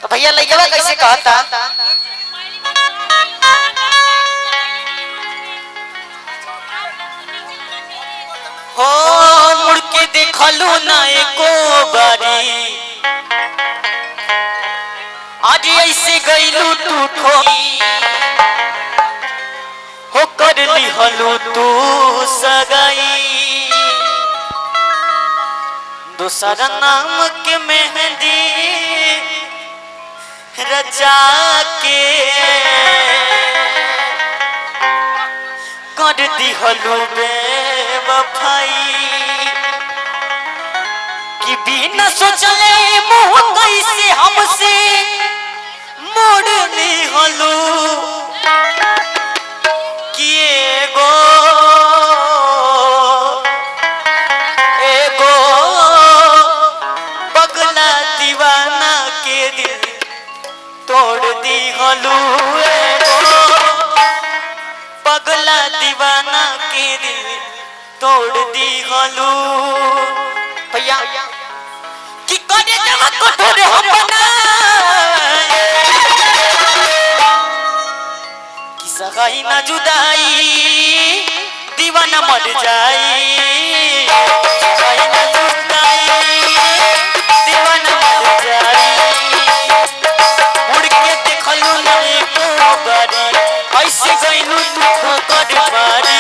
तो भैया लइकवा कैसे कहता हो मुड़ के देखलू ना एको बारी आज ऐसे गईलू तू ठोई हो कर लिहलू तू सगाई दूसरा नाम के मेहंदी रचा के कर दिहलू बेवफाई कि बिना सोचले मुँह कैसे हमसे मोड़ लिहलू कि एगो पगला दीवाना के दिल तोड़ दिहलू पगला दीवाना के दिल तोड़ दिहलू भैया कि करे जब कठोर हम कि सगाई ना जुदाई दीवाना मर जाई सगाई ना जुदाई दीवाना मर जाई मुड़ के देखलू ना एको बारी ऐसे गईलू तू ठोकर मारी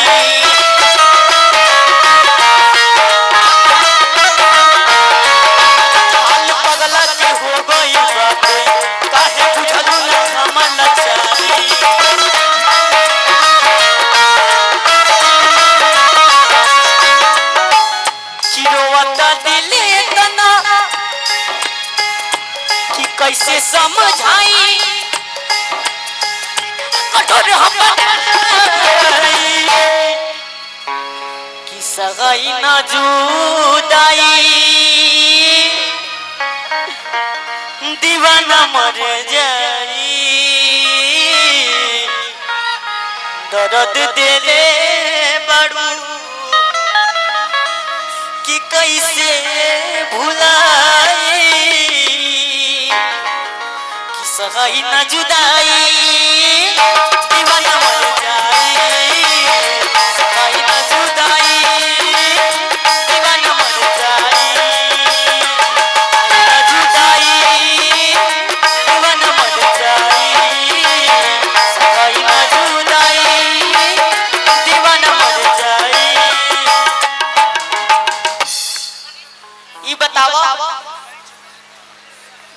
कैसे समझाई कठोर कि सगाई ना जुदाई दीवाना मर जाई दर्द दे दे बड़ू कि कैसे भुलाई सगाई ना जुदाई दीवाना मर जाई सगाई ना जुदाई दीवाना मर जाई ना जुदाई दीवाना मर जाई सगाई ना जुदाई दीवाना मर जाई। ये बतावा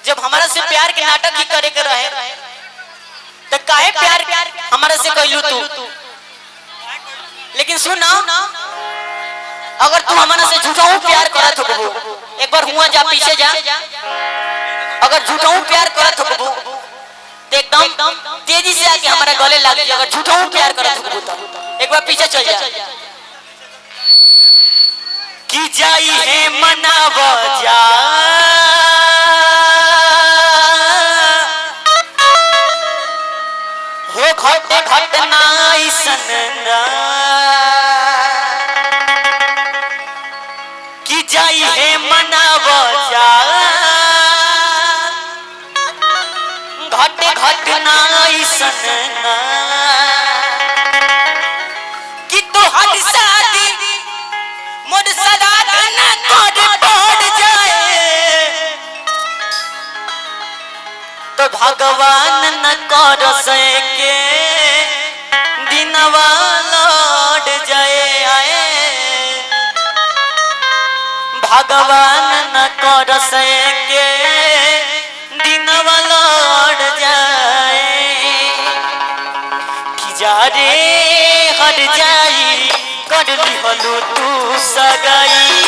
जब हमारा से प्यार के नाटक ही करे के रहे तो काहे प्यार हमारा से कहलू तू लेकिन सुन ना अगर तू हमारा से झूठा प्यार करत हो एक बार हुआ जा पीछे जा अगर झूठा प्यार करत हो तो एकदम तेजी से आके हमारा गले लग जा अगर झूठा प्यार करत हो तो एक बार पीछे चल जा कि जाई है मनावा जा हो घटे घटना ऐसन कि जाई है मनावा जा घटे घटना ऐसन कि तोहर शादी मोर सराध न तोड़ जाए तो भगवान न कर सके दिनवा लौट जाए आए भगवान न कर सके दिनवा लौट जाए कि जा रे हट जाई कर लिहलू तू सगाई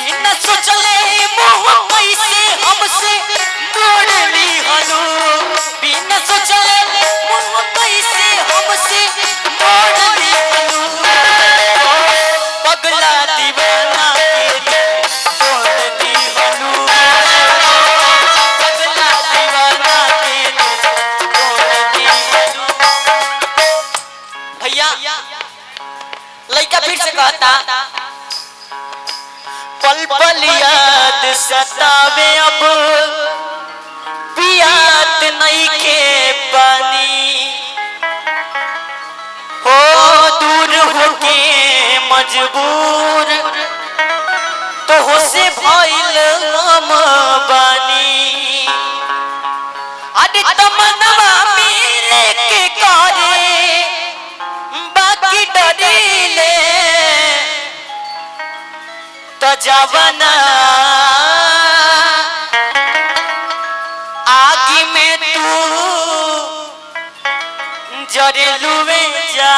बिना सोचले मुँह कैसे हमसे मोड़ ली पल पल याद सतावे अब पियात नहीं के पानी हो दूर होके मजबूर तो हो से भइल हम बानी अरे तमन्ना मिले के करे बाकी डरीले तो जवाना आगी में तू जरेलुवे जा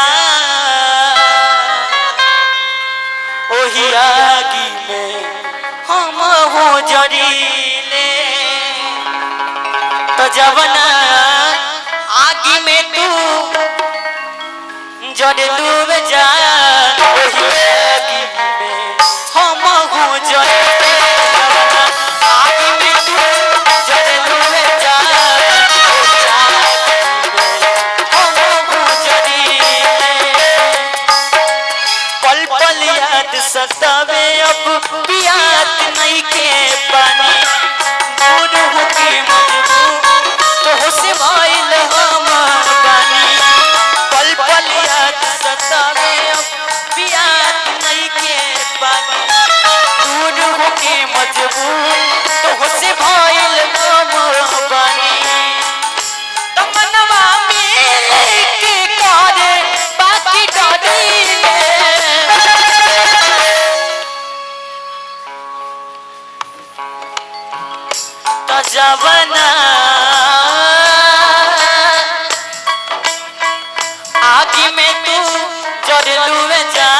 ओही आगी में हम हो जरीले तो जवाना आगी में तू जरेलुवे जा ओही आगी में हम हो जरीले आगी में तू जरेलुवे जा हम हो जरीले पल पल याद सतावे अब पियात नहीं के पानी दूर होके मजबूर तो हो से भइल हम बानी पल पल याद सतावे अब पियात नहीं के पानी दूर होके मजबूर तो हो से भइल हम बानी तमन्ना मिले के करे बाकी डरीले तो जवाना आगी में तू जरेलुवे जा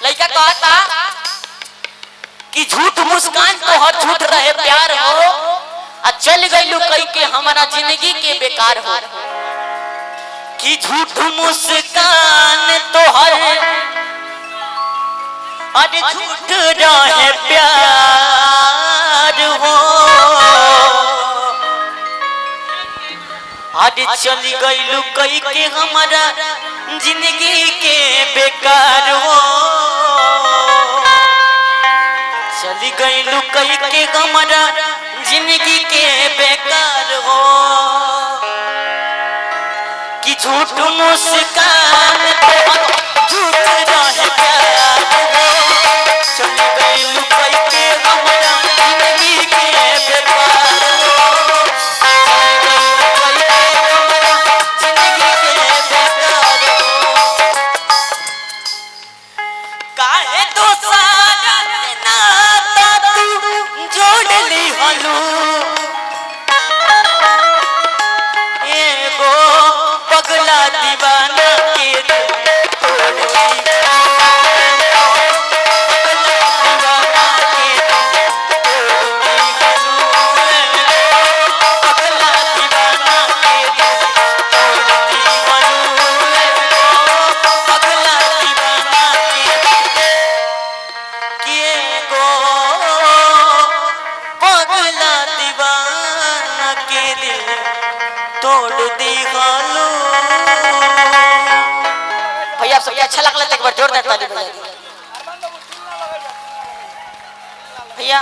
लड़का कहता कि झूठ मुस्कान तो हर झूठ रहे प्यार हो आ चल गइलू कई के हमारा जिंदगी के बेकार हो कि झूठ मुस्कान तो हर अरे झूठ रहे प्यार हो अरे चल गइलू कई के हमारा जिंदगी के बेकार हो चली गइलू कई के हमारा जिंदगी के बेकार हो कि झूठ मुस्कान तो झूठ रहे प्यार हो चली गइलू कई के हमारा जिंदगी के बेकार हो चली गइलू कई के हमारा जिंदगी के बेकार हो काहे दोसारा नाता तू जोड़ ली हलू एगो पगला दीवाना के भैया सब अच्छा लगला तो एक बार जोरदार ताली बजा दीजिए भैया।